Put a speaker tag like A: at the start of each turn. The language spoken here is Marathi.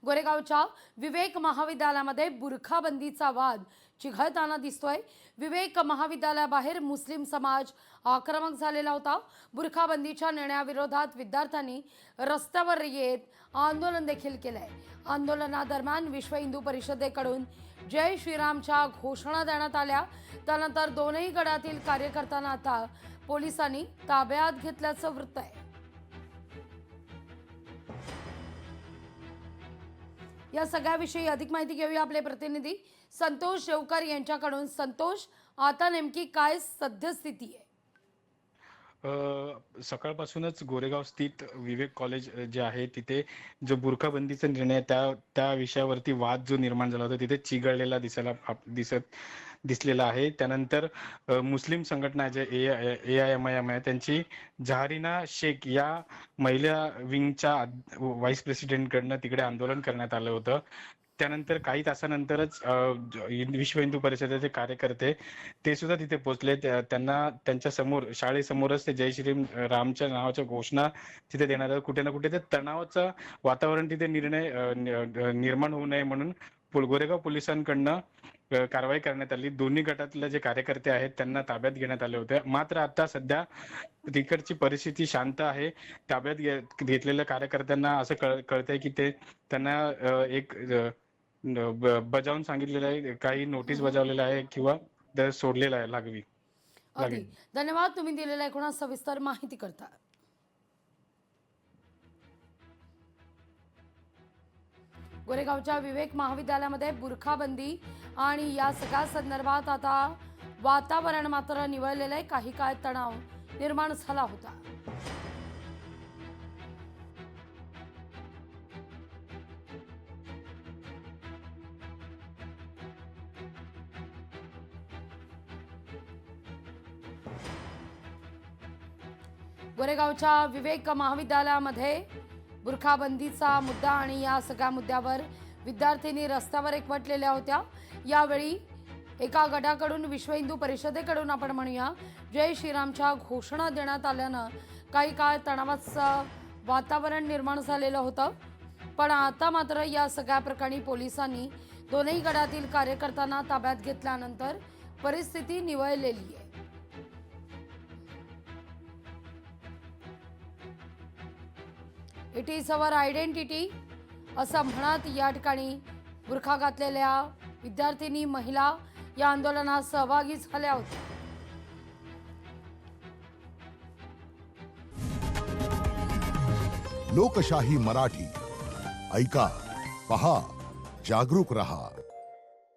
A: गोरेगावच्या विवेक महाविद्यालयामध्ये बुरखाबंदीचा वाद चिघळताना दिसतोय। विवेक महाविद्यालयाबाहेर मुस्लिम समाज आक्रमक झालेला होता। बुरखाबंदीच्या निर्णयाविरोधात विद्यार्थ्यांनी रस्त्यावर येत आंदोलन देखील केलंय। आंदोलनादरम्यान विश्व हिंदू परिषदेकडून जय श्रीरामच्या घोषणा देण्यात आल्या। त्यानंतर दोनही गटातील कार्यकर्त्यांना आता पोलिसांनी ताब्यात घेतल्याचं वृत्त आहे। या सगळ्याविषयी अधिक माहिती घेऊया आपले प्रतिनिधी संतोष शेवकर यांच्याकडून। संतोष, आता नेमकी काय सद्यस्थिती आहे?
B: सकाळपासूनच गोरेगाव स्थित विवेक कॉलेज जे आहे तिथे जो बुरखाबंदीचा निर्णय त्या विषयावरती वाद जो निर्माण झाला होता तिथे चिघळलेला दिसलेला आहे। त्यानंतर मुस्लिम संघटना जे AIMIM आहे त्यांची जहारीना शेख या महिला विंगच्या व्हाईस प्रेसिडेंटकडनं तिकडे आंदोलन करण्यात आलं होतं। त्यानंतर काही तासानंतरच विश्व हिंदू परिषदेचे कार्यकर्ते ते सुद्धा तिथे पोहोचले। त्यांना त्यांच्या समोर शाळेसमोरच ते जय श्री रामच्या नावाच्या घोषणा तिथे देणार। कुठे ना कुठे ते तणावाचं वातावरण तिथे निर्माण होऊ नये म्हणून गोरेगाव पोलिसांकडनं कारवाई करण्यात आली। दोन्ही गटातले जे कार्यकर्ते आहेत त्यांना ताब्यात घेण्यात आले होते। मात्र आता सध्या तिकडची परिस्थिती शांत आहे। ताब्यात घेतलेल्या कार्यकर्त्यांना असं कळतंय की ते त्यांना एक बजावून सांगितलेलं आहे, काही नोटीस बजावलेलं आहे किंवा सोडलेलं आहे
A: अगदी धन्यवाद तुम्ही दिलेल्या एकूण सविस्तर माहिती करता। गोरेगावच्या विवेक महाविद्यालयामध्ये बुरखाबंदी आणि या सगळ्या संदर्भात आता वातावरण मात्र निवळलेलं आहे। काही काळ तणाव निर्माण झाला होता। गोरेगावच्या विवेक महाविद्यालयामध्ये बुरखाबंदीचा मुद्दा आणि या सगळ्या मुद्द्यावर विद्यार्थ्यांनी रस्त्यावर एकवटलेल्या होत्या। यावेळी एका गटाकडून विश्व हिंदू परिषदेकडून आपण म्हणूया जय श्रीरामच्या घोषणा देण्यात आल्यानं काही काळ तणावाचं वातावरण निर्माण झालेलं होतं। पण आता मात्र या सगळ्या प्रकरणी पोलिसांनी दोन्ही गटातील कार्यकर्त्यांना ताब्यात घेतल्यानंतर परिस्थिती निवळलेली आहे। इट इज अवर आयडेंटिटी असं म्हणत या ठिकाणी बुरखा घातलेल्या विद्यार्थिनी महिला या आंदोलनात सहभागी झाल्या होत्या।
C: लोकशाही मराठी ऐका, पहा, जागरूक रहा।